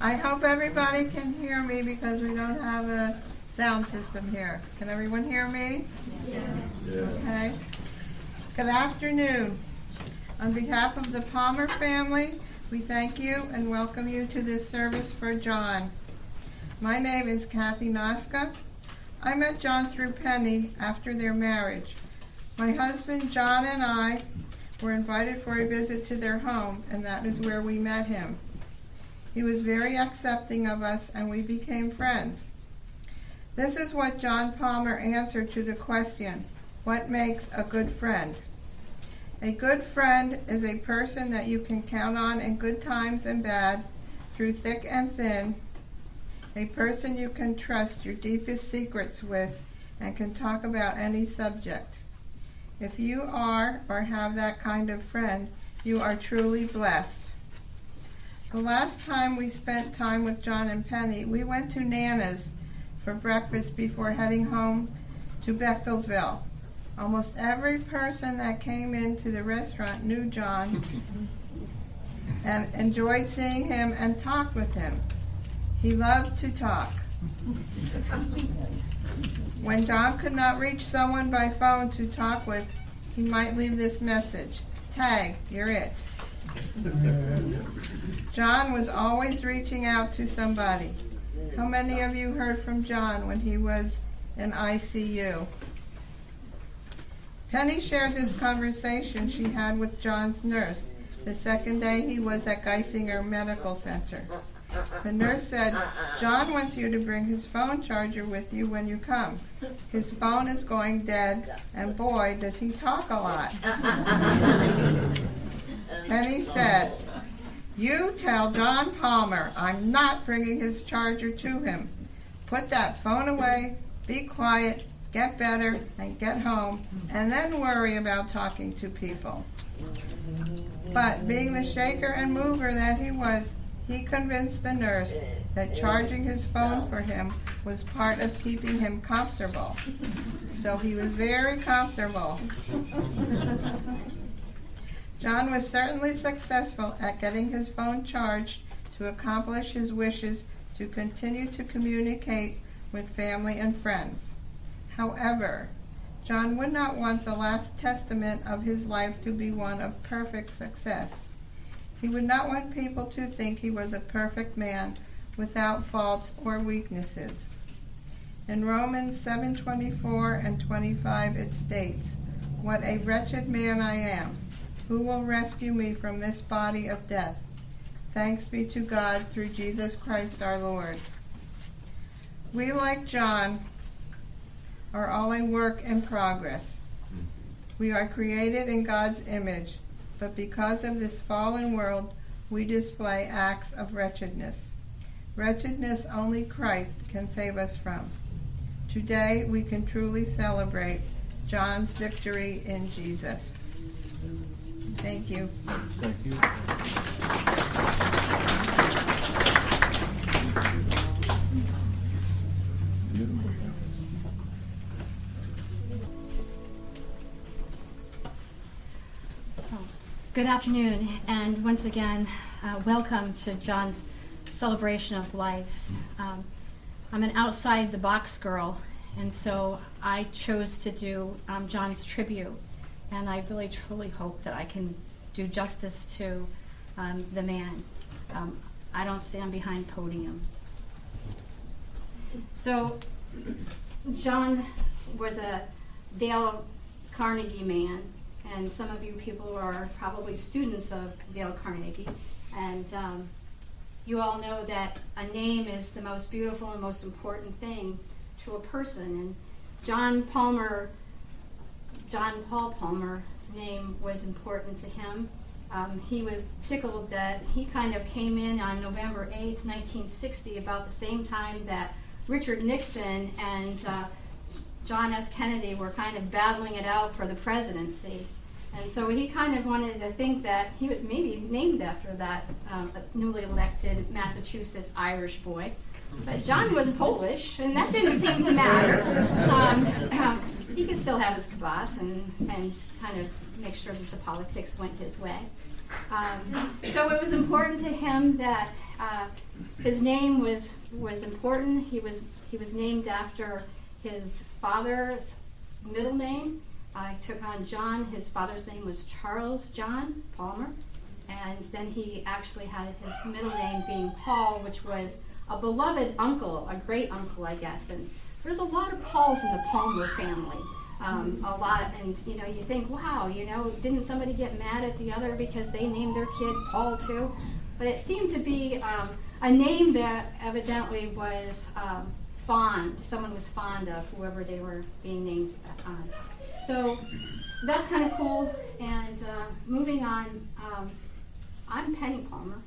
I hope everybody can hear me because we don't have a sound system here. Can everyone hear me? Yes. Yeah. Okay. Good afternoon. On behalf of the Palmer family, we thank you and welcome you to this service for John. My name is Kathy Noska. I met John through Penny after their marriage. My husband John and I were invited for a visit to their home, and that is where we met him. He was very accepting of us, and we became friends. This is what John Palmer answered to the question, what makes a good friend? A good friend is a person that you can count on in good times and bad, through thick and thin, a person you can trust your deepest secrets with and can talk about any subject. If you are or have that kind of friend, you are truly blessed. The last time we spent time with John and Penny, we went to Nana's for breakfast before heading home to Bechtelsville. Almost every person that came into the restaurant knew John and enjoyed seeing him and talked with him. He loved to talk. When John could not reach someone by phone to talk with, he might leave this message, "Tag, you're it." John was always reaching out to somebody. How many of you heard from John when he was in ICU? Penny shared this conversation she had with John's nurse the second day he was at Geisinger Medical Center. The nurse said, "John wants you to bring his phone charger with you when you come. His phone is going dead, and boy, does he talk a lot." Penny said, "You tell John Palmer I'm not bringing his charger to him. Put that phone away, be quiet, get better, and get home, and then worry about talking to people." But being the shaker and mover that he was, he convinced the nurse that charging his phone for him was part of keeping him comfortable. So he was very comfortable. John was certainly successful at getting his phone charged to accomplish his wishes to continue to communicate with family and friends. However, John would not want the last testament of his life to be one of perfect success. He would not want people to think he was a perfect man without faults or weaknesses. In Romans 7:24 and 25 it states, "What a wretched man I am! Who will rescue me from this body of death? Thanks be to God through Jesus Christ our Lord." We, like John, are all a work in progress. We are created in God's image, but because of this fallen world, we display acts of wretchedness. Wretchedness only Christ can save us from. Today, we can truly celebrate John's victory in Jesus. Thank you. Thank you. Good afternoon, and once again, welcome to John's celebration of life. I'm an outside-the-box girl, and so I chose to do John's tribute, and I really truly hope that I can do justice to the man. I don't stand behind podiums. So, John was a Dale Carnegie man, and some of you people are probably students of Dale Carnegie, and you all know that a name is the most beautiful and most important thing to a person. And John Paul Palmer's name was important to him. He was tickled that he kind of came in on November 8th, 1960, about the same time that Richard Nixon and John F. Kennedy were kind of battling it out for the presidency. And so he kind of wanted to think that he was maybe named after that newly elected Massachusetts Irish boy. But John was Polish, and that didn't seem to matter. He could still have his kvass and kind of make sure that the politics went his way. So it was important to him that his name was important. He was named after his father's middle name. I took on John. His father's name was Charles John Palmer. And then he actually had his middle name being Paul, which was a beloved uncle, a great uncle, I guess. And there's a lot of Pauls in the Palmer family. A lot, and you think, wow, didn't somebody get mad at the other because they named their kid Paul too? But it seemed to be a name that evidently was someone was fond of whoever they were being named on. So that's kind of cool. And moving on, I'm Penny Palmer.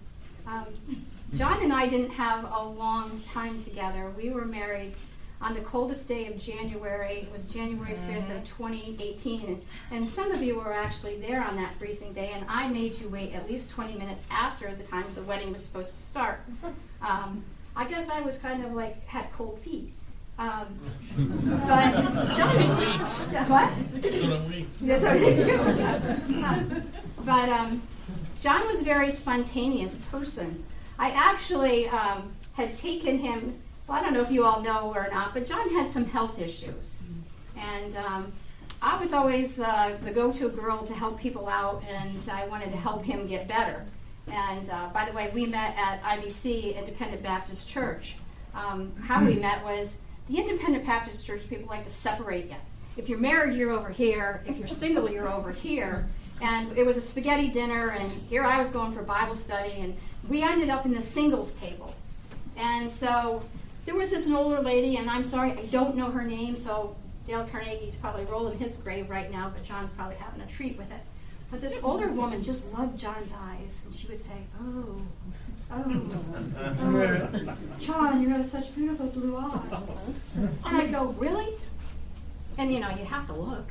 John and I didn't have a long time together. We were married on the coldest day of January. It was January 5th of 2018. And some of you were actually there on that freezing day, and I made you wait at least 20 minutes after the time the wedding was supposed to start. I guess I was kind of like, had cold feet. But John is... What? Yes, so did you. But John was a very spontaneous person. I actually had taken him... Well, I don't know if you all know or not, but John had some health issues. And I was always the go-to girl to help people out, and I wanted to help him get better. And by the way, we met at IBC, Independent Baptist Church. How we met was the Independent Baptist Church, people like to separate you. If you're married, you're over here. If you're single, you're over here. And it was a spaghetti dinner, and here I was going for Bible study, and we ended up in the singles table. And so there was this older lady, and I'm sorry, I don't know her name, so Dale Carnegie's probably rolling his grave right now, but John's probably having a treat with it. But this older woman just loved John's eyes, and she would say, oh, John, you have such beautiful blue eyes. And I'd go, really? And you have to look,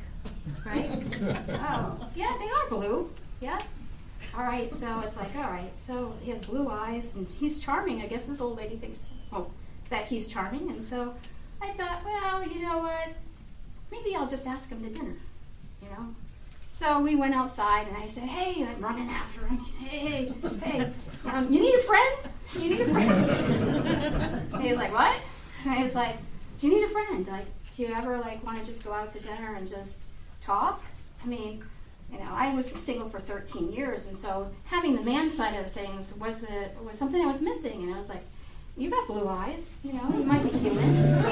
right? Oh, yeah, they are blue, yeah. All right, so it's like, all right, so he has blue eyes, and he's charming. I guess this old lady thinks, that he's charming, and so I thought, well, you know what? Maybe I'll just ask him to dinner, So we went outside, and I said, hey, I'm running after him. Hey, you need a friend? You need a friend? And he was like, what? And I was like, do you need a friend? Like, do you ever want to just go out to dinner and just talk? I mean, I was single for 13 years, and so having the man side of things was something I was missing, and I was like, you got blue eyes, you might be human.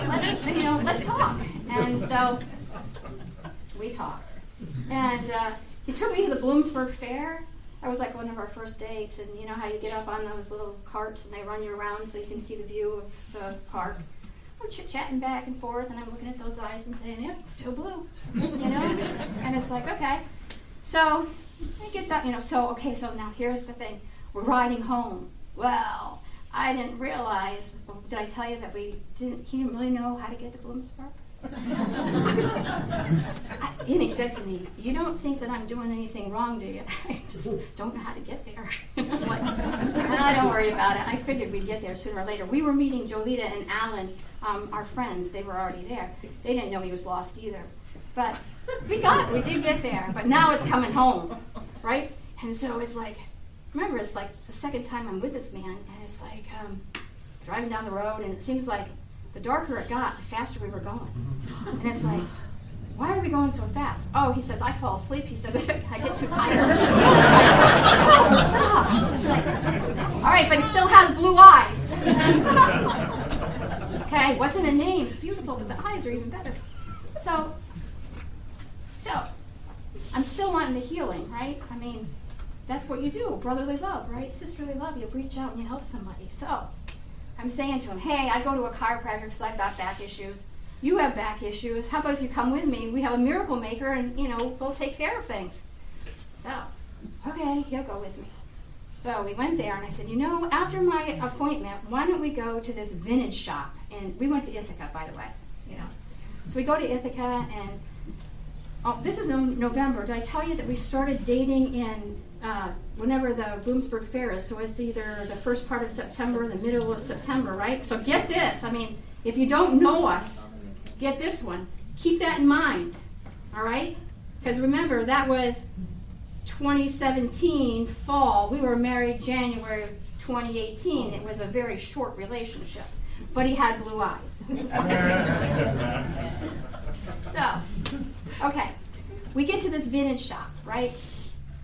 Let's talk. And so we talked. And he took me to the Bloomsburg Fair. That was like one of our first dates. And you know how you get up on those little carts and they run you around so you can see the view of the park. We're chit-chatting back and forth, and I'm looking at those eyes and saying, yep, it's still blue. And it's like, okay. So I get that, so now here's the thing. We're riding home. Well, I didn't realize, did I tell you that he didn't really know how to get to Bloomsburg? And he said to me, you don't think that I'm doing anything wrong, do you? I just don't know how to get there. I'm like, no, don't worry about it. I figured we'd get there sooner or later. We were meeting Jolita and Alan, our friends. They were already there. They didn't know he was lost either. But we did get there. But now it's coming home, right? And so it's like, remember, it's like the second time I'm with this man, and it's like driving down the road, and it seems like the darker it got, the faster we were going. And it's like, why are we going so fast? Oh, he says, I fall asleep. He says, I get too tired. It's like, all right, but he still has blue eyes. Okay, what's in the name? It's beautiful, but the eyes are even better. So I'm still wanting the healing, right? I mean, that's what you do, brotherly love, right? Sisterly love, you reach out and you help somebody. So I'm saying to him, hey, I go to a chiropractor because I've got back issues. You have back issues. How about if you come with me? We have a miracle maker, and, we'll take care of things. So, okay, he'll go with me. So we went there, and I said, after my appointment, why don't we go to this vintage shop? And we went to Ithaca, by the way, So we go to Ithaca, and this is November. Did I tell you that we started dating in whenever the Bloomsburg Fair is? So it's either the first part of September or the middle of September, right? So get this. I mean, if you don't know us, get this one. Keep that in mind, all right? Because remember, that was 2017 fall. We were married January 2018. It was a very short relationship, but he had blue eyes. So, okay, we get to this vintage shop, right?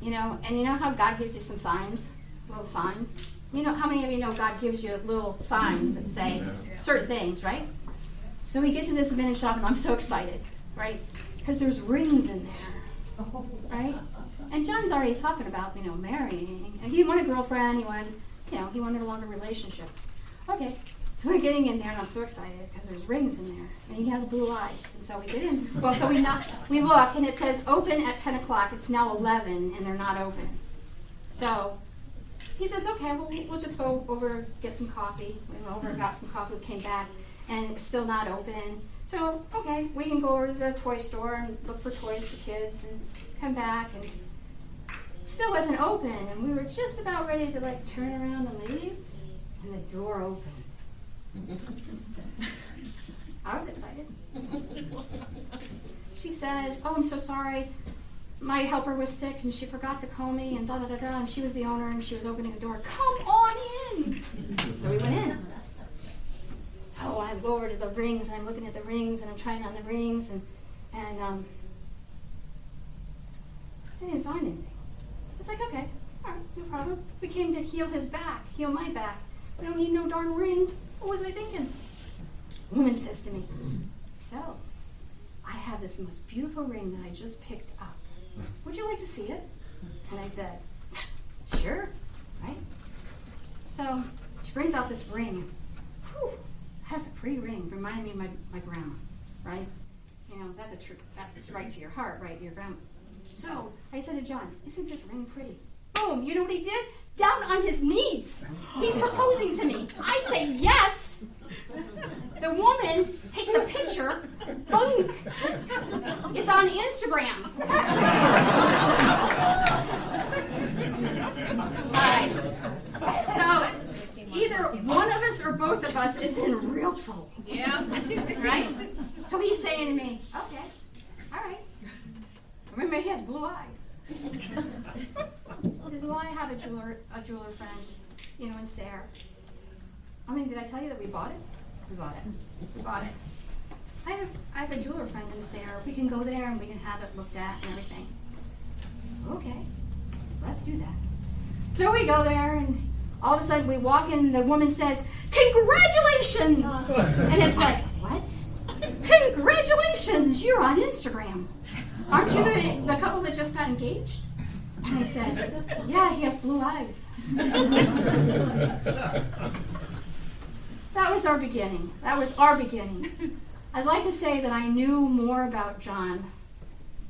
You know, and you know how God gives you some signs, little signs? You know, how many of you know God gives you little signs that say certain things, right? So we get to this vintage shop, and I'm so excited, right? Because there's rings in there, right? And John's already talking about, you know, marrying. And he wanted a girlfriend. He wanted a longer relationship. Okay, so we're getting in there, and I'm so excited because there's rings in there, and he has blue eyes. And so we get in. Well, so we look, and it says open at 10 o'clock. It's now 11, and they're not open. So he says, okay, well, we'll just go over, get some coffee. We went over and got some coffee. We came back, and it's still not open. So, okay, we can go over to the toy store and look for toys for kids and come back, and still wasn't open. And we were just about ready to, like, turn around and leave, and the door opened. I was excited. She said, oh, I'm so sorry. My helper was sick, and she forgot to call me, and da-da-da-da, and she was the owner, and she was opening the door. Come on in! So we went in. So I go over to the rings, and I'm looking at the rings, and I'm trying on the rings, and I didn't find anything. It's like, okay, all right, no problem. We came to heal his back, heal my back. We don't need no darn ring. What was I thinking? The woman says to me, so, I have this most beautiful ring that I just picked up. Would you like to see it? And I said, sure, right? So she brings out this ring. Whew, has a pretty ring. Reminded me of my grandma, right? You know, that's just right to your heart, right? Your grandma. So I said to John, isn't this ring pretty? Boom, you know what he did? Down on his knees. He's proposing to me. I say yes. The woman takes a picture. Boom. It's on Instagram. So either one of us or both of us is in real trouble. Yeah. Right? So he's saying to me, okay, all right. Remember, he has blue eyes. He says, well, I have a jeweler friend, you know, in Sayre. I mean, did I tell you that we bought it? We bought it. I have a jeweler friend in Sayre. We can go there and we can have it looked at and everything. Okay, let's do that. So we go there, and all of a sudden we walk in, and the woman says, congratulations! And it's like, what? Congratulations, you're on Instagram. Aren't you the couple that just got engaged? And I said, yeah, he has blue eyes. That was our beginning. I'd like to say that I knew more about John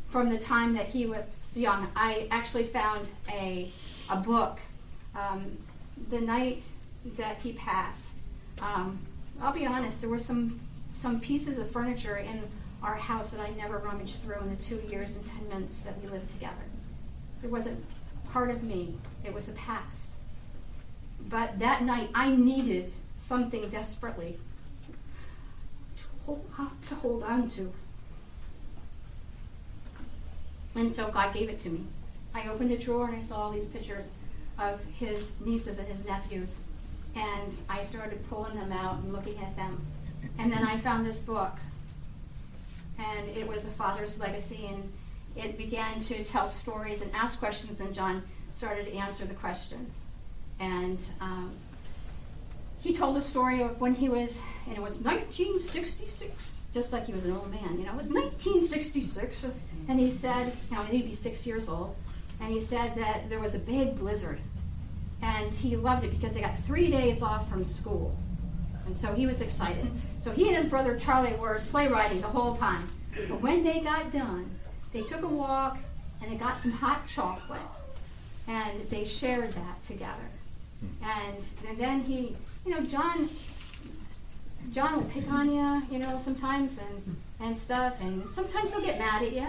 from the time that he was young. I actually found a book the night that he passed. I'll be honest, there were some pieces of furniture in our house that I never rummaged through in the 2 years and 10 months that we lived together. It wasn't part of me. It was a past. But that night, I needed something desperately to hold on to. And so God gave it to me. I opened a drawer and I saw all these pictures of his nieces and his nephews. And I started pulling them out and looking at them. And then I found this book. And it was A Father's Legacy. And it began to tell stories and ask questions. And John started to answer the questions. And he told a story of when he was, and it was 1966, just like he was an old man. You know, it was 1966. And he said, you know, he'd be 6 years old. And he said that there was a big blizzard. And he loved it because they got 3 days off from school. And so he was excited. So he and his brother Charlie were sleigh riding the whole time. But when they got done, they took a walk and they got some hot chocolate. And they shared that together. And then he, you know, John will pick on you, you know, sometimes and stuff. And sometimes he'll get mad at you.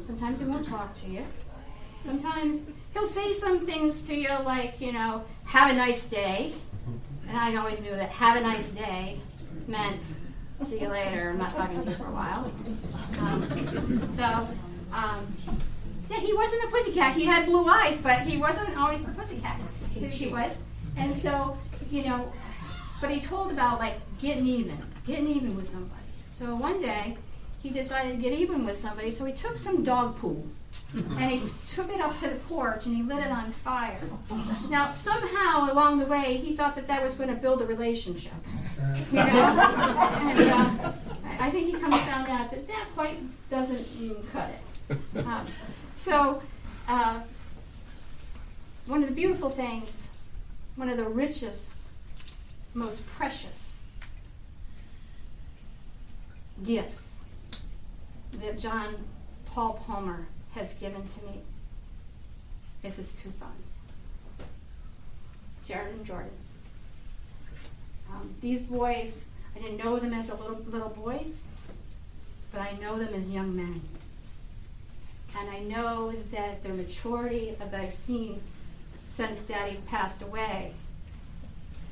Sometimes he won't talk to you. Sometimes he'll say some things to you like, you know, have a nice day. And I always knew that have a nice day meant see you later. I'm not talking to you for a while. Yeah, he wasn't a pussycat. He had blue eyes, but he wasn't always the pussycat that she was. And so, but he told about like getting even with somebody. So one day, he decided to get even with somebody, so he took some dog poo and he took it up to the porch and he lit it on fire. Now, somehow along the way, he thought that was going to build a relationship. And I think he kind of found out that quite doesn't even cut it. One of the beautiful things, one of the richest, most precious gifts that John Paul Palmer has given to me is his two sons, Jared and Jordan. These boys, I didn't know them as little boys, but I know them as young men. And I know that their maturity that I've seen since Daddy passed away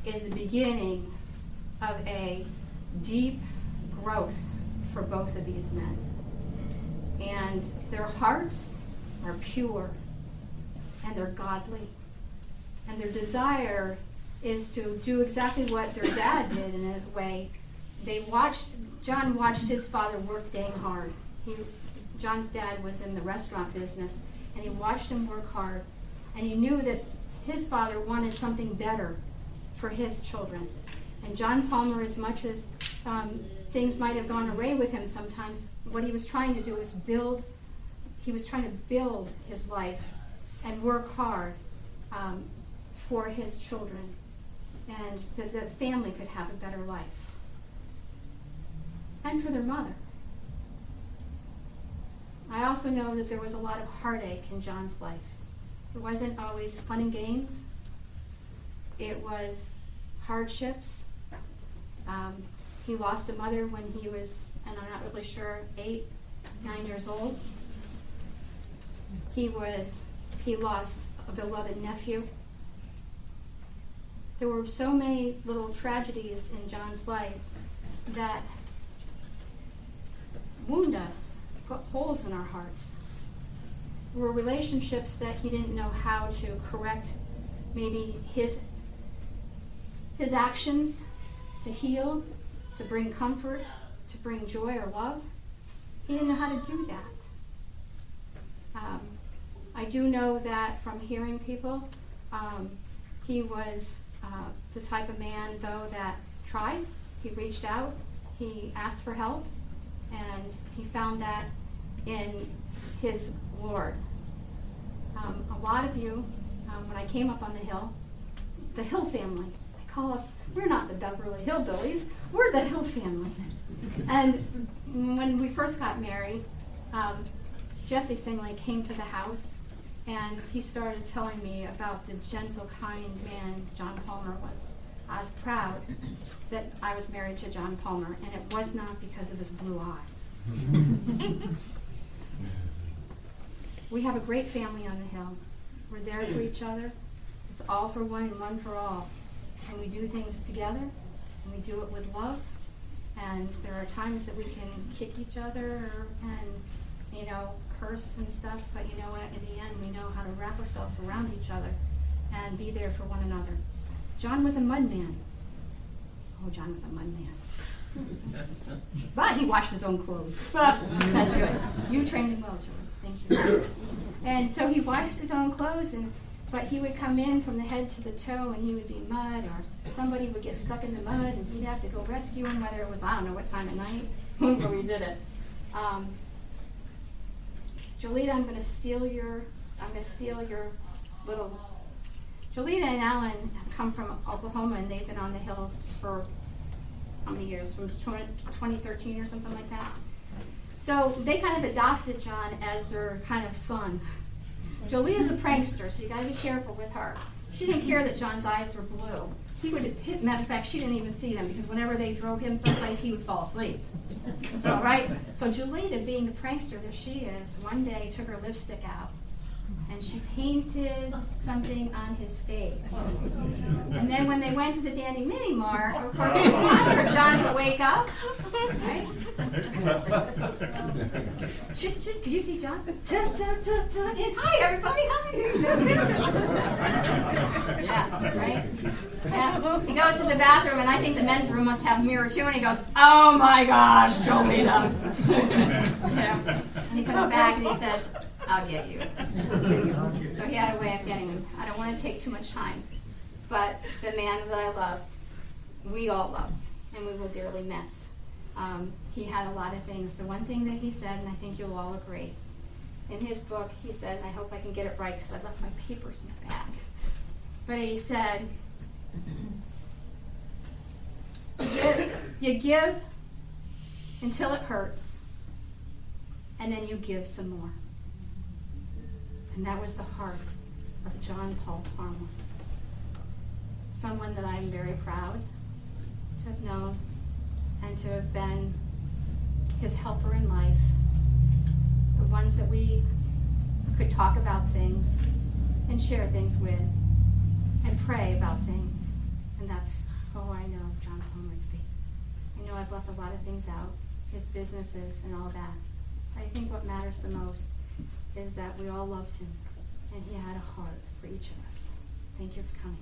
is the beginning of a deep growth for both of these men. And their hearts are pure and they're godly. And their desire is to do exactly what their dad did in a way. John watched his father work dang hard. John's dad was in the restaurant business, and he watched him work hard, and he knew that his father wanted something better for his children. And John Palmer, as much as things might have gone away with him sometimes, what he was trying to do was build his life and work hard for his children, and that the family could have a better life. And for their mother. I also know that there was a lot of heartache in John's life. It wasn't always fun and games. It was hardships. He lost a mother when he was, and I'm not really sure, 8, 9 years old. He lost a beloved nephew. There were so many little tragedies in John's life that wound us, put holes in our hearts. There were relationships that he didn't know how to correct, maybe his actions to heal, to bring comfort, to bring joy or love. He didn't know how to do that. I do know that from hearing people, he was the type of man, though, that tried. He reached out, he asked for help, and he found that in his Lord. A lot of you, when I came up on the Hill family, I call us, we're not the Beverly Hillbillies, we're the Hill family. And when we first got married, Jesse Singley came to the house, and he started telling me about the gentle, kind man John Palmer was. I was proud that I was married to John Palmer, and it was not because of his blue eyes. We have a great family on the Hill. We're there for each other. It's all for one and one for all. And we do things together, and we do it with love. And there are times that we can kick each other and, curse and stuff, but you know what? In the end, we know how to wrap ourselves around each other and be there for one another. John was a mud man. Oh, John was a mud man. But he washed his own clothes. That's good. You trained him well, John. Thank you. And so he washed his own clothes, but he would come in from the head to the toe, and he would be mud, or somebody would get stuck in the mud, and he'd have to go rescue him, whether it was, I don't know what time of night, when we did it. Jolita, I'm going to steal your little... Jolita and Alan come from Oklahoma, and they've been on the Hill for how many years? From 2013 or something like that. So they kind of adopted John as their kind of son. Jolita's a prankster, so you got to be careful with her. She didn't care that John's eyes were blue. He would hit. Matter of fact, she didn't even see them, because whenever they drove him someplace, he would fall asleep. So, right? So Jolita, being the prankster that she is, one day took her lipstick out, and she painted something on his face. And then when they went to the Dandy Mini Mart, of course, it was either John would wake up, right? Shit, could you see John? And hi, everybody, hi. Yeah, right? Yeah. He goes to the bathroom, and I think the men's room must have a mirror too, and he goes, oh my gosh, Jolita. Yeah. And he comes back and he says, I'll get you. So he had a way of getting him. I don't want to take too much time, but the man that I loved, we all loved, and we will dearly miss. He had a lot of things. The one thing that he said, and I think you'll all agree, in his book, he said, and I hope I can get it right because I left my papers in the back, but he said, you give until it hurts, and then you give some more. And that was the heart of John Paul Palmer. Someone that I'm very proud to have known and to have been his helper in life. The ones that we could talk about things and share things with and pray about things. And that's who I know John Palmer to be. I know I've left a lot of things out, his businesses and all that. I think what matters the most is that we all loved him and he had a heart for each of us. Thank you for coming.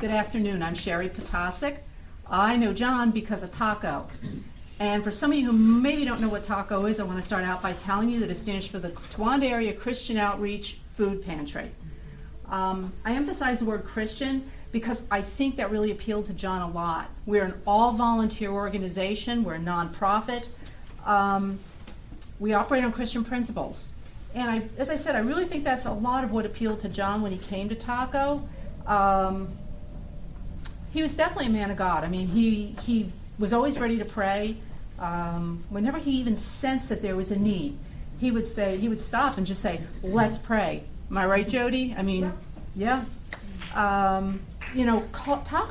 Good afternoon. I'm Sherry Potasic. I know John because of Taco. And for some of you who maybe don't know what Taco is, I want to start out by telling you that it stands for the Towanda Area Christian Outreach Food Pantry. I emphasize the word Christian because I think that really appealed to John a lot. We're an all-volunteer organization. We're a nonprofit. We operate on Christian principles. And as I said, I really think that's a lot of what appealed to John when he came to Taco. He was definitely a man of God. I mean, he was always ready to pray. Whenever he even sensed that there was a need, he would stop and just say, let's pray. Am I right, Jody? I mean, yeah. Taco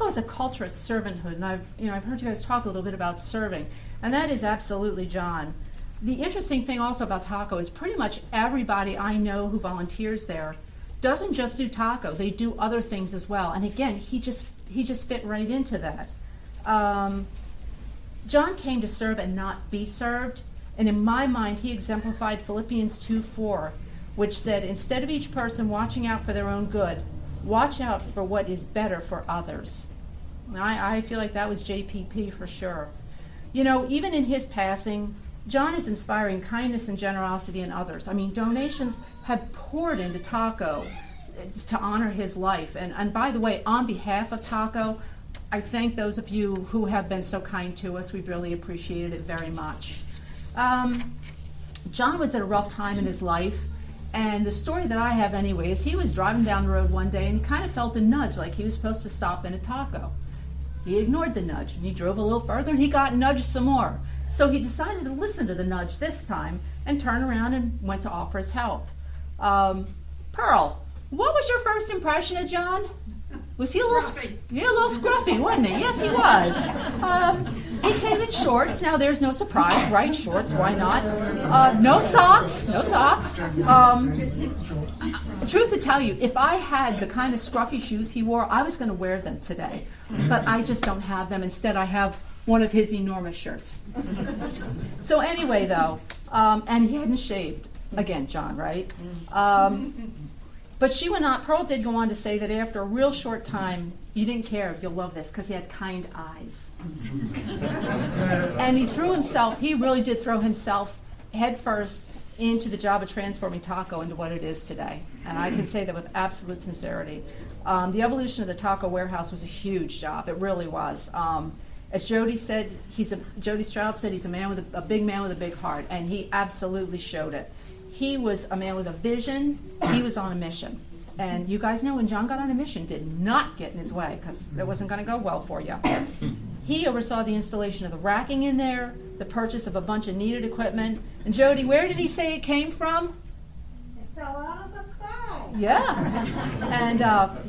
is a culture of servanthood, and I've heard you guys talk a little bit about serving, and that is absolutely John. The interesting thing also about Taco is pretty much everybody I know who volunteers there doesn't just do Taco. They do other things as well. And again, he just fit right into that. John came to serve and not be served. And in my mind, he exemplified Philippians 2:4, which said, instead of each person watching out for their own good, watch out for what is better for others. And I feel like that was JPP for sure. Even in his passing, John is inspiring kindness and generosity in others. I mean, donations have poured into Taco to honor his life. And by the way, on behalf of Taco, I thank those of you who have been so kind to us. We've really appreciated it very much. John was at a rough time in his life, and the story that I have anyway is he was driving down the road one day and he kind of felt a nudge like he was supposed to stop in a Taco. He ignored the nudge and he drove a little further and he got nudged some more. So he decided to listen to the nudge this time and turn around and went to offer his help. Pearl, what was your first impression of John? Was he a little scruffy? Yeah, a little scruffy, wasn't he? Yes, he was. He came in shorts. Now, there's no surprise, right? Shorts, why not? No socks. Truth to tell you, if I had the kind of scruffy shoes he wore, I was going to wear them today. But I just don't have them. Instead, I have one of his enormous shirts. So anyway, though, and he hadn't shaved. Again, John, right? But she went on, Pearl did go on to say that after a real short time, you didn't care, you'll love this, because he had kind eyes. And he really did throw himself head first into the job of transforming Taco into what it is today. And I can say that with absolute sincerity. The evolution of the Taco Warehouse was a huge job. It really was. As Jody said, Jody Stroud said, he's a man with a big man with a big heart, and he absolutely showed it. He was a man with a vision. He was on a mission. And you guys know when John got on a mission, did not get in his way, because it wasn't going to go well for you. He oversaw the installation of the racking in there, the purchase of a bunch of needed equipment. And Jody, where did he say it came from? It fell out of the sky. Yeah. And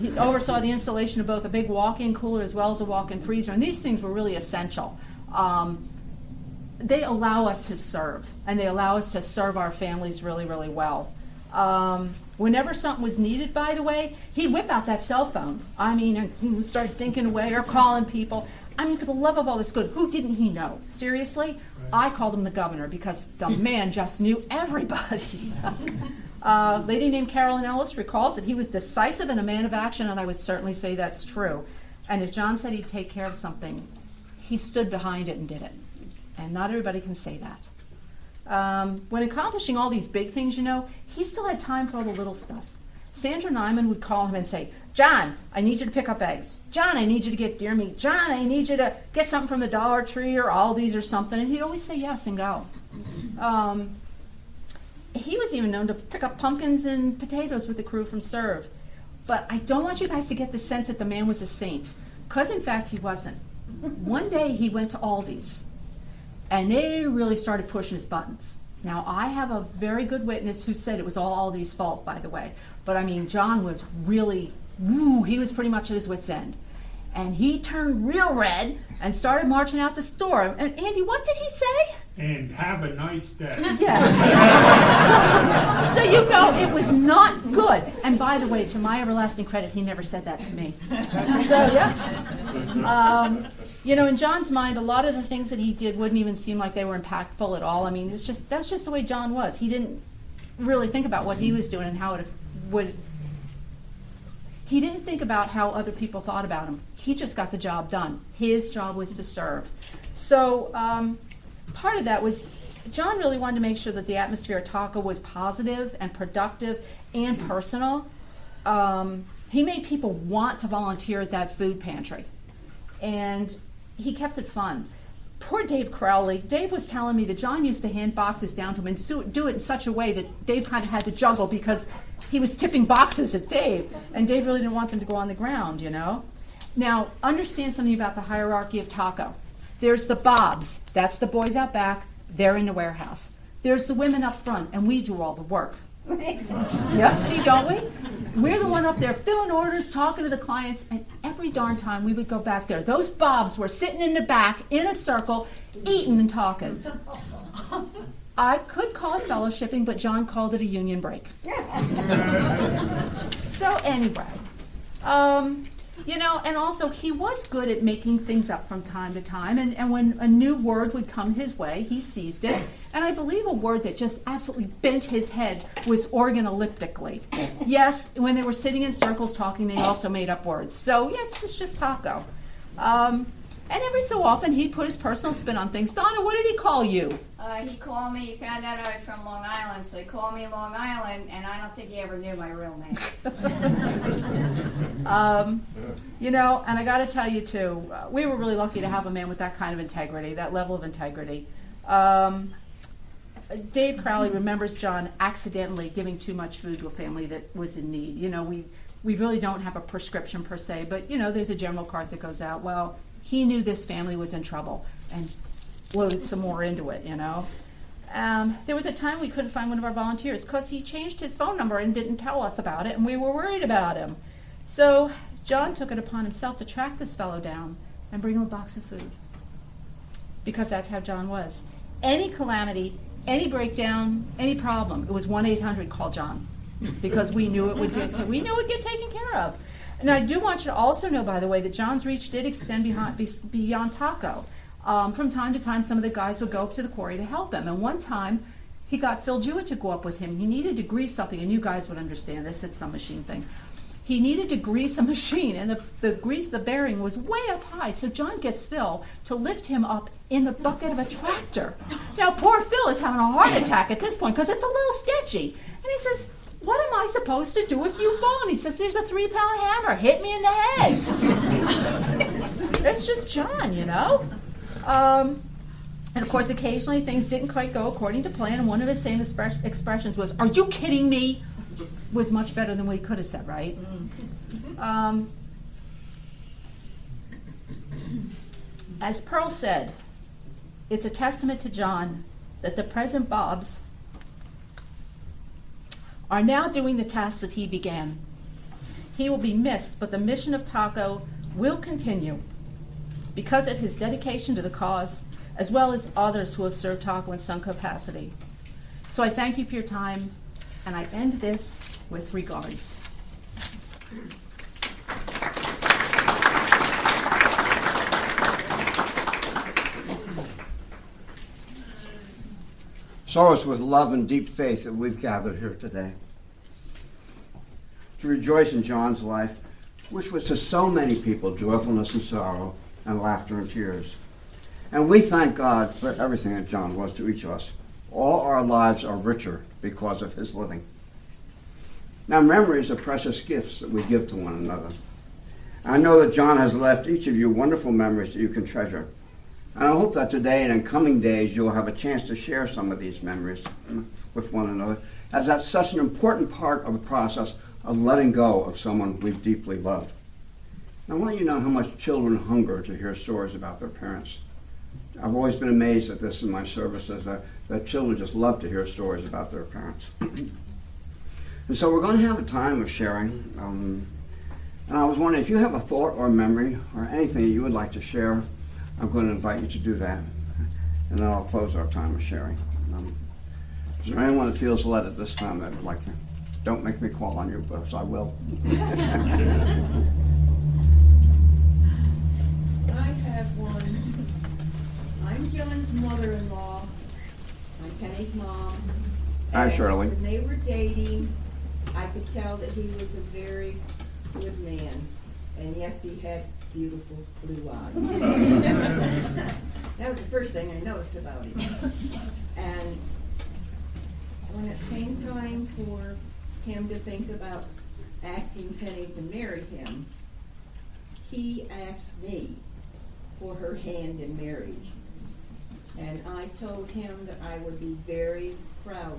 he oversaw the installation of both a big walk-in cooler as well as a walk-in freezer. And these things were really essential. They allow us to serve, and they allow us to serve our families really, really well. Whenever something was needed, by the way, he'd whip out that cell phone. I mean, and start dinking away or calling people. I mean, for the love of all that's good, who didn't he know? Seriously? I called him the governor because the man just knew everybody. A lady named Carolyn Ellis recalls that he was decisive and a man of action, and I would certainly say that's true. And if John said he'd take care of something, he stood behind it and did it. And not everybody can say that. When accomplishing all these big things, he still had time for all the little stuff. Sandra Nyman would call him and say, John, I need you to pick up eggs. John, I need you to get deer meat. John, I need you to get something from the Dollar Tree or Aldi's or something. And he'd always say yes and go. He was even known to pick up pumpkins and potatoes with the crew from Serve. But I don't want you guys to get the sense that the man was a saint, because in fact he wasn't. One day he went to Aldi's, and they really started pushing his buttons. Now, I have a very good witness who said it was all Aldi's fault, by the way. But, I mean, John was really, he was pretty much at his wit's end. And he turned real red and started marching out the store. And, Andy, what did he say? And have a nice day. Yes. So it was not good. And, by the way, to my everlasting credit, he never said that to me. So, yeah. In John's mind, a lot of the things that he did wouldn't even seem like they were impactful at all. I mean, that's just the way John was. He didn't really think about what he was doing and how it would. He didn't think about how other people thought about him. He just got the job done. His job was to serve. So part of that was John really wanted to make sure that the atmosphere at Taco was positive and productive and personal. He made people want to volunteer at that food pantry. And he kept it fun. Poor Dave Crowley. Dave was telling me that John used to hand boxes down to him and do it in such a way that Dave kind of had to juggle because he was tipping boxes at Dave. And Dave really didn't want them to go on the ground, Now, understand something about the hierarchy of Taco. There's the Bobs. That's the boys out back. They're in the warehouse. There's the women up front, and we do all the work. Yep, see, don't we? We're the one up there filling orders, talking to the clients, and every darn time we would go back there. Those Bobs were sitting in the back in a circle, eating and talking. I could call it fellowshipping, but John called it a union break. So anyway, and also he was good at making things up from time to time, and when a new word would come his way, he seized it. And I believe a word that just absolutely bent his head was organoleptically. Yes, when they were sitting in circles talking, they also made up words. So, yeah, it's just Taco. And every so often, he'd put his personal spin on things. Donna, what did he call you? He called me, he found out I was from Long Island, so he called me Long Island, and I don't think he ever knew my real name. And I got to tell you, too, we were really lucky to have a man with that kind of integrity, that level of integrity. Dave Crowley remembers John accidentally giving too much food to a family that was in need. We really don't have a prescription per se, but, there's a general cart that goes out. Well, he knew this family was in trouble and loaded some more into it, There was a time we couldn't find one of our volunteers because he changed his phone number and didn't tell us about it, and we were worried about him. So John took it upon himself to track this fellow down and bring him a box of food, because that's how John was. Any calamity, any breakdown, any problem, it was 1-800 call John, because we knew it would get taken care of. And I do want you to also know, by the way, that John's reach did extend beyond Taco. From time to time, some of the guys would go up to the quarry to help him. And one time, he got Phil Jewett to go up with him. He needed to grease something, and you guys would understand this. It's some machine thing. He needed to grease a machine, and the bearing was way up high. So John gets Phil to lift him up in the bucket of a tractor. Now, poor Phil is having a heart attack at this point because it's a little sketchy. And he says, "What am I supposed to do if you fall?" And he says, "There's a 3-pound hammer. Hit me in the head." It's just John, you know. And of course, occasionally things didn't quite go according to plan, and one of his famous expressions was, "Are you kidding me?" Was much better than what he could have said, right? As Pearl said, it's a testament to John that the present Bobs are now doing the tasks that he began. He will be missed, but the mission of Taco will continue because of his dedication to the cause, as well as others who have served Taco in some capacity. So I thank you for your time, and I end this with regards. So it's with love and deep faith that we've gathered here today to rejoice in John's life, which was to so many people joyfulness and sorrow and laughter and tears. And we thank God for everything that John was to each of us. All our lives are richer because of his living. Now, memories are precious gifts that we give to one another. I know that John has left each of you wonderful memories that you can treasure. And I hope that today and in coming days you'll have a chance to share some of these memories with one another, as that's such an important part of the process of letting go of someone we've deeply loved. And I want you to know how much children hunger to hear stories about their parents. I've always been amazed at this in my services, that children just love to hear stories about their parents. And so we're going to have a time of sharing. And I was wondering if you have a thought or a memory or anything that you would like to share, I'm going to invite you to do that. And then I'll close our time of sharing. Is there anyone that feels led at this time that would like to? Don't make me call on you, but I will. I have one. I'm John's mother-in-law. I'm Penny's mom. Hi, And Shirley. When they were dating, I could tell that he was a very good man. And yes, he had beautiful blue eyes. That was the first thing I noticed about him. And when it came time for him to think about asking Penny to marry him, he asked me for her hand in marriage. And I told him that I would be very proud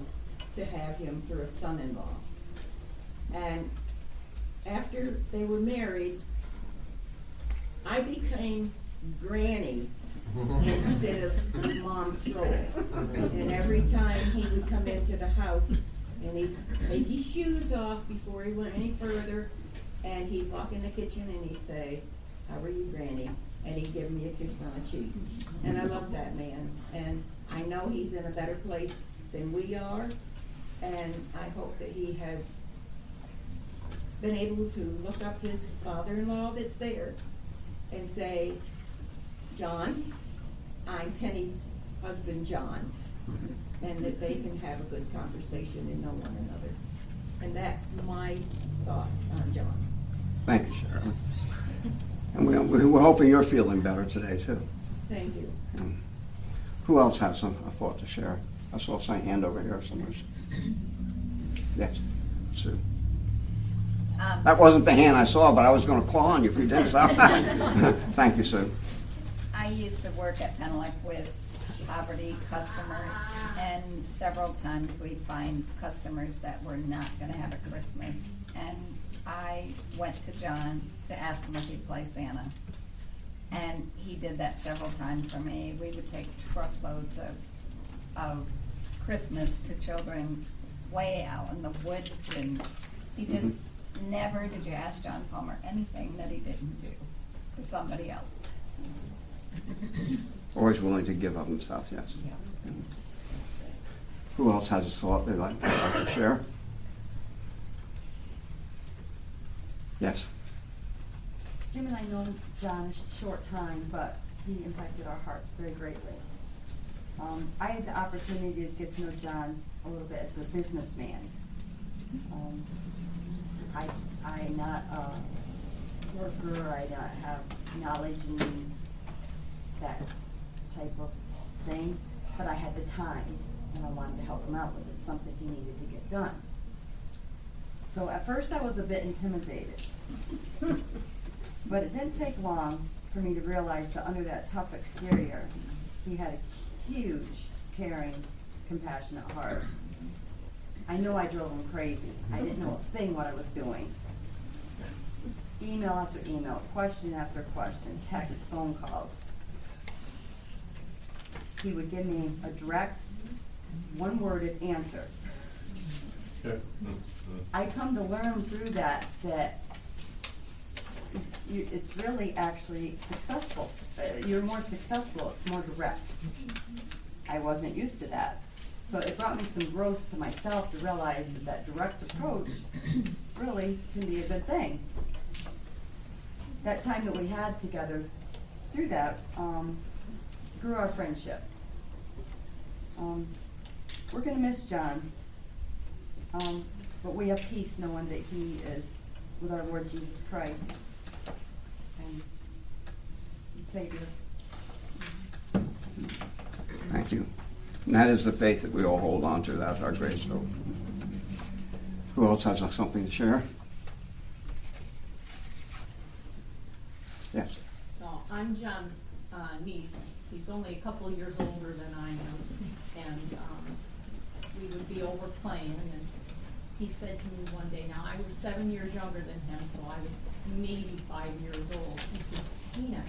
to have him for a son-in-law. And after they were married, I became Granny instead of Mom's role. And every time he would come into the house, and he'd take his shoes off before he went any further, and he'd walk in the kitchen and he'd say, "How are you, Granny?" And he'd give me a kiss on the cheek. And I love that man. And I know he's in a better place than we are, and I hope that he has been able to look up his father-in-law that's there and say, "John, I'm Penny's husband, John," and that they can have a good conversation and know one another. And that's my thought on John. Thank you, Shirley. And we're hoping you're feeling better today, too. Thank you. Who else has a thought to share? I saw a hand over here somewhere. Yes, Sue. That wasn't the hand I saw, but I was going to call on you if you did so. Thank you, Sue. I used to work at Penelec with poverty customers, and several times we'd find customers that were not going to have a Christmas. And I went to John to ask him if he'd play Santa. And he did that several times for me. We would take truckloads of Christmas to children way out in the woods, and he just never did you ask John Palmer anything that he didn't do for somebody else. Always willing to give of himself, yes. Yeah. Who else has a thought they'd like to share? Yes. Jim and I know John a short time, but he impacted our hearts very greatly. I had the opportunity to get to know John a little bit as a businessman. I'm not a worker, I not have knowledge in that type of thing, but I had the time and I wanted to help him out with it, something he needed to get done. So at first I was a bit intimidated, but it didn't take long for me to realize that under that tough exterior, he had a huge, caring, compassionate heart. I know I drove him crazy. I didn't know a thing what I was doing. Email after email, question after question, text, phone calls. He would give me a direct, one-worded answer. I come to learn through that it's really actually successful. You're more successful, it's more direct. I wasn't used to that. So it brought me some growth to myself to realize that direct approach really can be a good thing. That time that we had together, through that, grew our friendship. We're going to miss John, but we have peace knowing that he is with our Lord Jesus Christ and Savior. Thank you. And that is the faith that we all hold on to. That's our greatest hope. Who else has something to share? Yes. Well, I'm John's niece. He's only a couple of years older than I am. And we would be over playing. And he said to me one day, now I was 7 years younger than him, so I was maybe 5 years old. He says, Tina,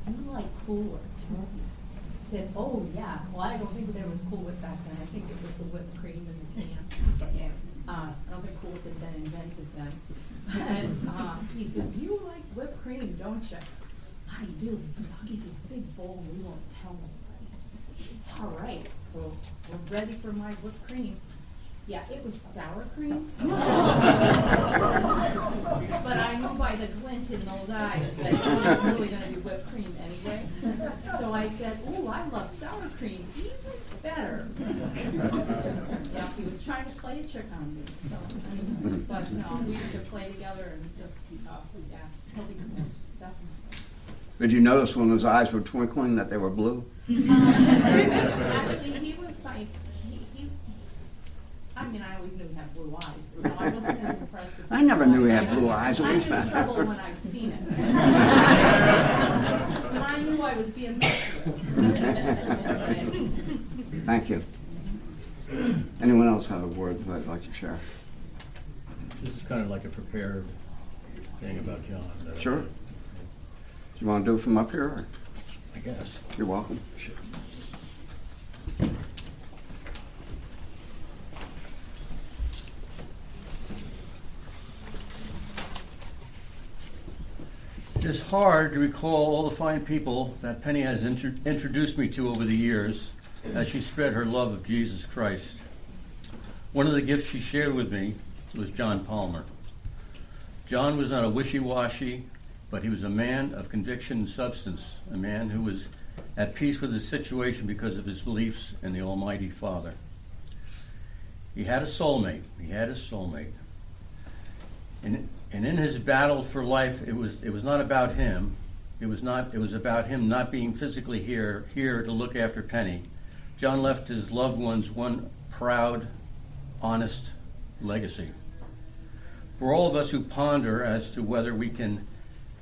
you like Cool Whip? I said, oh yeah. Well, I don't think there was Cool Whip back then. I think it was the whipped cream in the can. I don't think Cool Whip had been invented then. And he says, you like whipped cream, don't you? I do. He says, I'll give you a big bowl and we won't tell nobody. All right, so we're ready for my whipped cream. Yeah, it was sour cream. But I knew by the glint in those eyes that it wasn't really going to be whipped cream anyway. So I said, oh, I love sour cream even better. Yeah, he was trying to play a trick on me. So, but no, we used to play together and just, yeah, he'll be missed, definitely. Did you notice when his eyes were twinkling that they were blue? Actually, he was like, I mean, I always knew he had blue eyes, but I wasn't as impressed with I never knew he had blue eyes. I knew trouble when I'd seen it. I knew I was being messed with. Thank you. Anyone else have a word that they'd like to share? This is kind of like a prepared thing about John. Sure. Do you want to do it from up here? Or? I guess. You're welcome. Sure. It is hard to recall all the fine people that Penny has introduced me to over the years as she spread her love of Jesus Christ. One of the gifts she shared with me was John Palmer. John was not a wishy-washy, but he was a man of conviction and substance, a man who was at peace with his situation because of his beliefs in the Almighty Father. He had a soulmate. And in his battle for life, it was not about him. It was about him not being physically here to look after Penny. John left his loved ones one proud, honest legacy. For all of us who ponder as to whether we can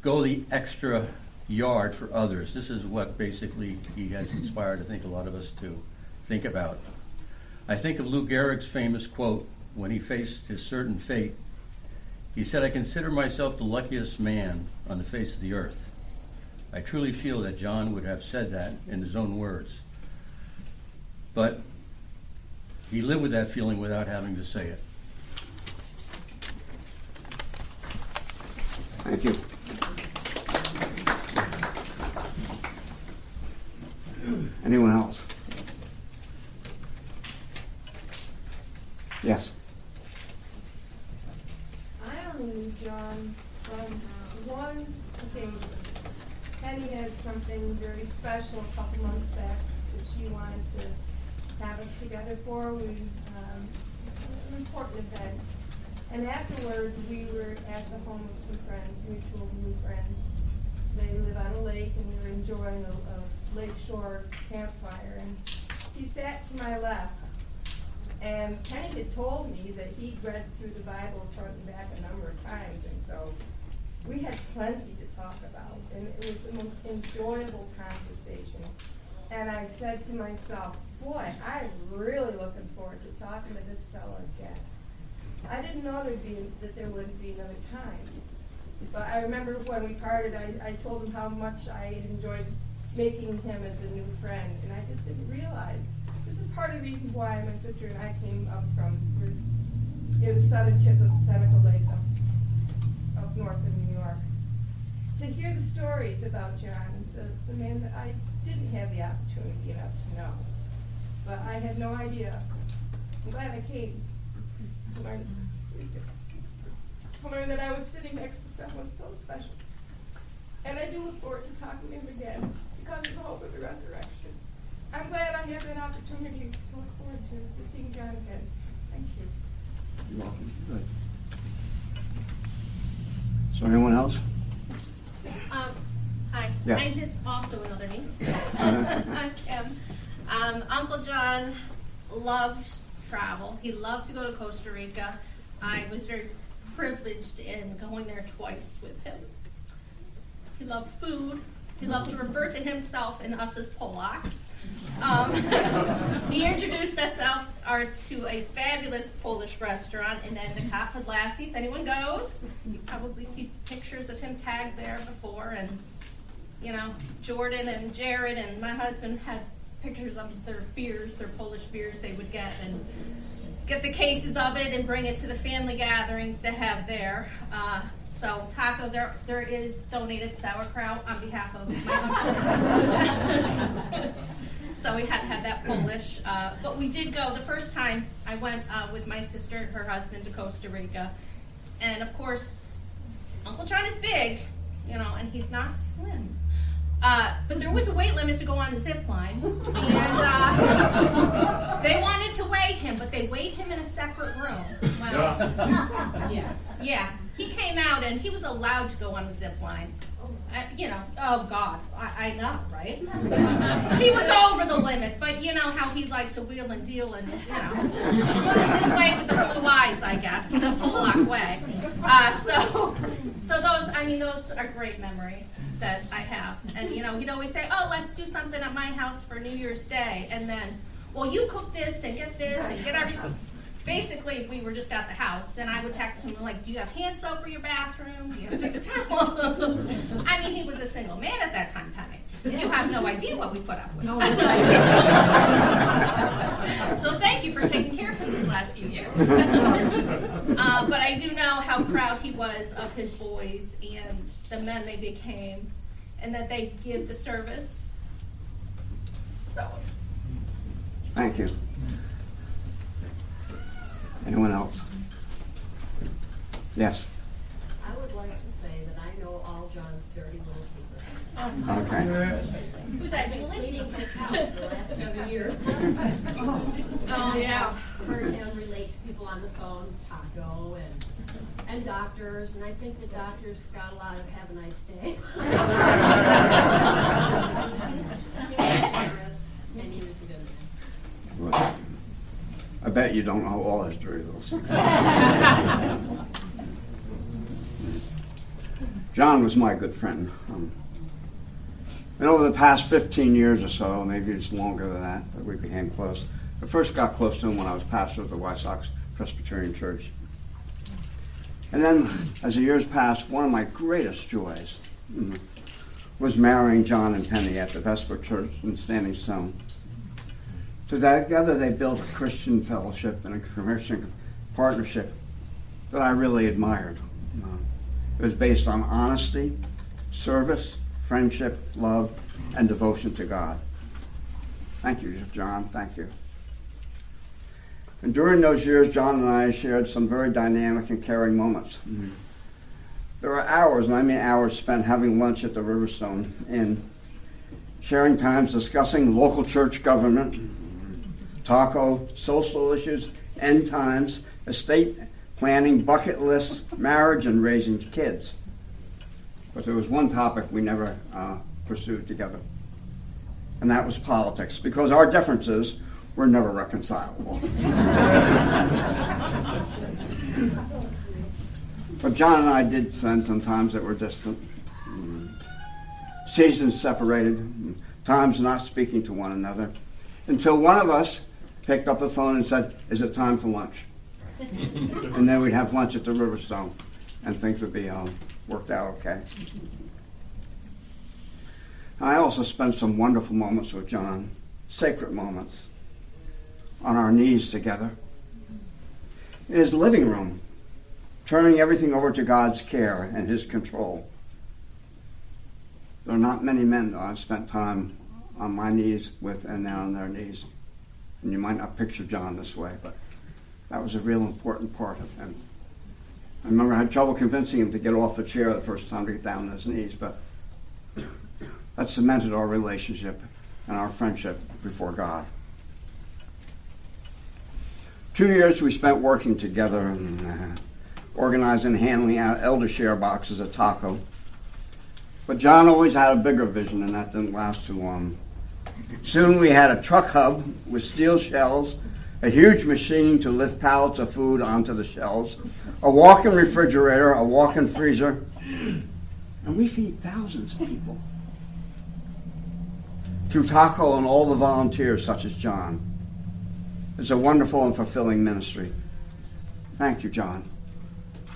go the extra yard for others, this is what basically he has inspired, I think, a lot of us to think about. I think of Lou Gehrig's famous quote when he faced his certain fate. He said, I consider myself the luckiest man on the face of the earth. I truly feel that John would have said that in his own words. But he lived with that feeling without having to say it. Thank you. Anyone else? Yes. John from one occasion. Penny had something very special a couple months back that she wanted to have us together for. An important event. And afterwards, we were at the home of some friends, mutual new friends. They live on a lake, and we were enjoying a lakeshore campfire. And he sat to my left. And Penny had told me that he'd read through the Bible front and back a number of times, and so we had plenty to talk about, and it was the most enjoyable conversation. And I said to myself, boy, I'm really looking forward to talking to this fellow again. I didn't know that there wouldn't be another time. But I remember when we parted, I told him how much I enjoyed making him as a new friend, and I just didn't realize. This is part of the reason why my sister and I came up from the southern tip of Seneca Lake up north of New York. To hear the stories about John, the man that I didn't have the opportunity enough to know. But I had no idea. I'm glad I came to learn that I was sitting next to someone so special. And I do look forward to talking to him again because there's hope of the resurrection. I'm glad I have that opportunity to look forward to seeing John again. Thank you. You're welcome. Good. So anyone else? Hi. Yeah. I'm his also another niece. I'm Kim. Uncle John loved travel. He loved to go to Costa Rica. I was very privileged in going there twice with him. He loved food. He loved to refer to himself and us as Polacks. He introduced ours to a fabulous Polish restaurant in Endicott, Podlasie. If anyone goes, you probably see pictures of him tagged there before. And, you know, Jordan and Jared and my husband had pictures of their beers, their Polish beers they would get, and get the cases of it and bring it to the family gatherings to have there. So taco, there is donated sauerkraut on behalf of my uncle. So we had to have that Polish. But we did go, the first time I went with my sister and her husband to Costa Rica. And of course, Uncle John is big, you know, and he's not slim. But there was a weight limit to go on the zip line. And they wanted to weigh him, but they weighed him in a separate room. Well, yeah. He came out and he was allowed to go on the zip line. You know, oh God, I know, right? He was over the limit, but you know how he liked to wheel and deal and, you know, it was his way with the blue eyes, I guess, the Polak way. So those are great memories that I have. And, you know, he'd always say, oh, let's do something at my house for New Year's Day. And then, well, you cook this and get everything. Basically, we were just at the house, and I would text him, like, do you have hand soap for your bathroom? Do you have paper towels? I mean, he was a single man at that time, Penny. You have no idea what we put up with. So thank you for taking care of him these last few years. But I do know how proud he was of his boys and the men they became, and that they give the service. So. Thank you. Anyone else? Yes. I would like to say that I know all John's dirty little secrets. Okay. Who's that, I've been Julie? cleaning his house for the last 7 years. Oh, yeah. I've heard him relate to people on the phone, Taco and doctors, and I think the doctors got a lot of have a nice day. He was generous, and he was a good man. Well, I bet you don't know all his dirty little secrets. John was my good friend. And over the past 15 years or so, maybe it's longer than that, we became close. I first got close to him when I was pastor of the Wysox Presbyterian Church. And then, as the years passed, one of my greatest joys was marrying John and Penny at the Vesper Church in Standing Stone. Together they built a Christian fellowship and a Christian partnership that I really admired. It was based on honesty, service, friendship, love, and devotion to God. Thank you, John. Thank you. And during those years, John and I shared some very dynamic and caring moments. There were hours, and I mean hours, spent having lunch at the Riverstone Inn, sharing times discussing local church government, taco, social issues, end times, estate planning, bucket lists, marriage, and raising kids. But there was one topic we never pursued together, and that was politics, because our differences were never reconcilable. But John and I did spend some times that were distant. Seasons separated, times not speaking to one another, until one of us picked up the phone and said, "Is it time for lunch?" And then we'd have lunch at the Riverstone, and things would be worked out okay. I also spent some wonderful moments with John, sacred moments, on our knees together, in his living room, turning everything over to God's care and his control. There are not many men that I've spent time on my knees with and now on their knees. And you might not picture John this way, but that was a real important part of him. I remember I had trouble convincing him to get off the chair the first time to get down on his knees, but that cemented our relationship and our friendship before God. 2 years we spent working together and organizing and handing out elder share boxes at Taco. But John always had a bigger vision, and that didn't last too long. Soon we had a truck hub with steel shelves, a huge machine to lift pallets of food onto the shelves, a walk-in refrigerator, a walk-in freezer, and we feed thousands of people. Through Taco and all the volunteers such as John. It's a wonderful and fulfilling ministry. Thank you, John,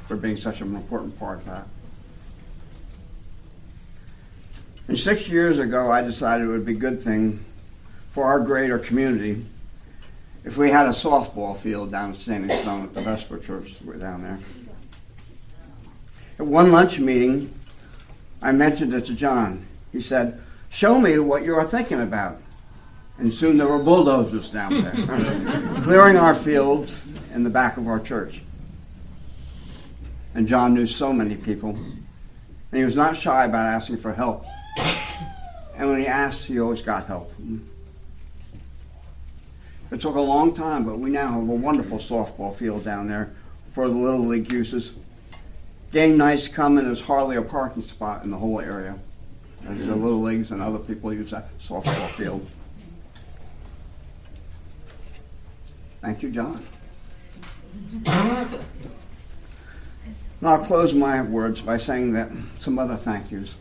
for being such an important part of that. And 6 years ago, I decided it would be a good thing for our greater community if we had a softball field down at Standing Stone at the Vesper Church. We're down there. At one lunch meeting, I mentioned it to John. He said, "Show me what you are thinking about." And soon there were bulldozers down there, clearing our fields in the back of our church. And John knew so many people, and he was not shy about asking for help. And when he asked, he always got help. It took a long time, but we now have a wonderful softball field down there for the Little League uses. Game nights come and there's hardly a parking spot in the whole area. As the Little Leagues and other people use that softball field. Thank you, John. And I'll close my words by saying that some other thank yous.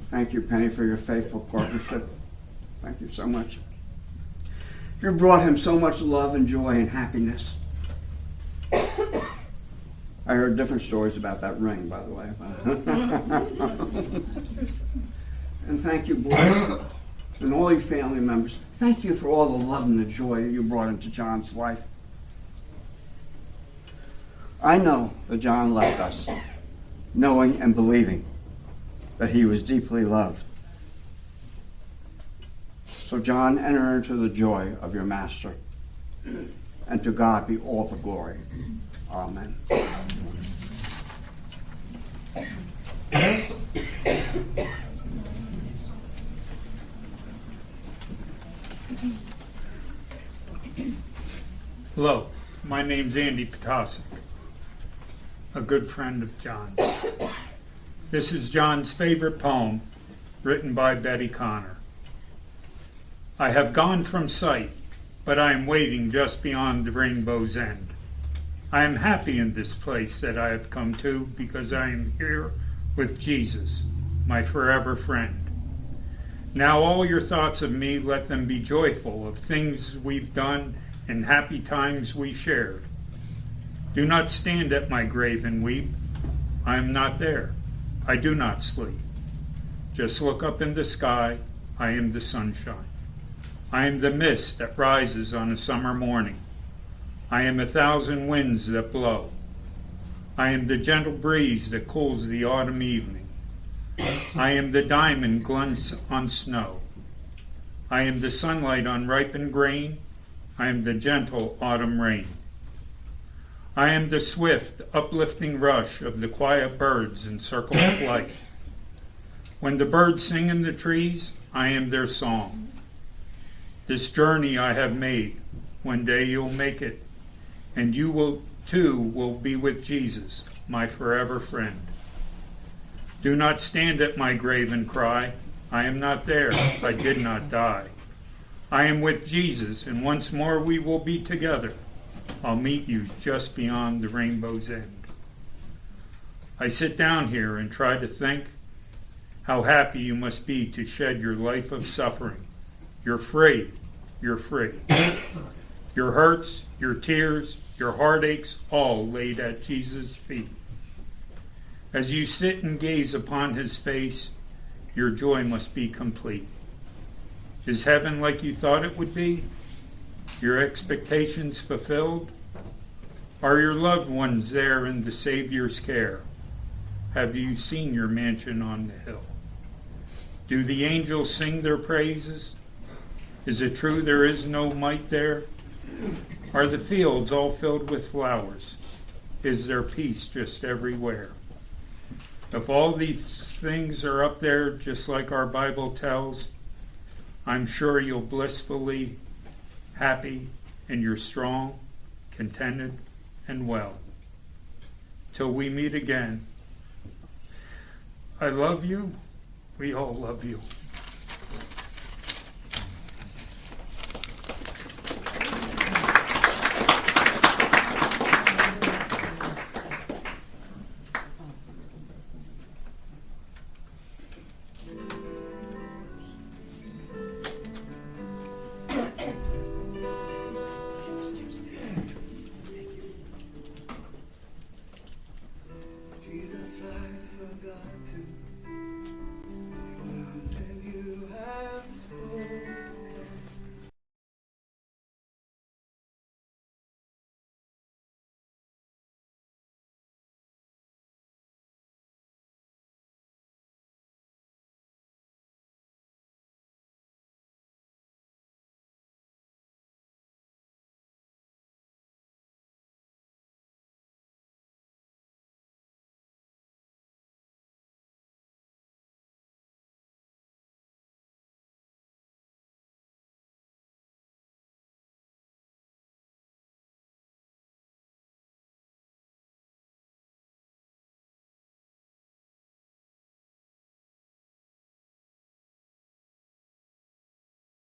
Thank you, Penny, for your faithful partnership. Thank you so much. You brought him so much love and joy and happiness. I heard different stories about that ring, by the way. And thank you, boys, and all your family members. Thank you for all the love and the joy that you brought into John's life. I know that John left us, knowing and believing that he was deeply loved. So John, enter into the joy of your master, and to God be all the glory. Amen. Hello, my name's Andy Potasic, a good friend of John's. This is John's favorite poem, written by Betty Connor. I have gone from sight, but I am waiting just beyond the rainbow's end. I am happy in this place that I have come to because I am here with Jesus, my forever friend. Now all your thoughts of me, let them be joyful of things we've done and happy times we shared. Do not stand at my grave and weep. I am not there. I do not sleep. Just look up in the sky. I am the sunshine. I am the mist that rises on a summer morning. I am 1,000 winds that blow. I am the gentle breeze that cools the autumn evening. I am the diamond glints on snow. I am the sunlight on ripened grain. I am the gentle autumn rain. I am the swift, uplifting rush of the quiet birds in circle of flight. When the birds sing in the trees, I am their song. This journey I have made, one day you'll make it, and you will too be with Jesus, my forever friend. Do not stand at my grave and cry, I am not there, I did not die. I am with Jesus, and once more we will be together. I'll meet you just beyond the rainbow's end. I sit down here and try to think how happy you must be to shed your life of suffering. You're free. You're free. Your hurts, your tears, your heartaches, all laid at Jesus' feet. As you sit and gaze upon his face, your joy must be complete. Is heaven like you thought it would be? Your expectations fulfilled? Are your loved ones there in the Savior's care? Have you seen your mansion on the hill? Do the angels sing their praises? Is it true there is no might there? Are the fields all filled with flowers? Is there peace just everywhere? If all these things are up there, just like our Bible tells, I'm sure you'll blissfully happy and you're strong, contented, and well. Till we meet again. I love you. We all love you.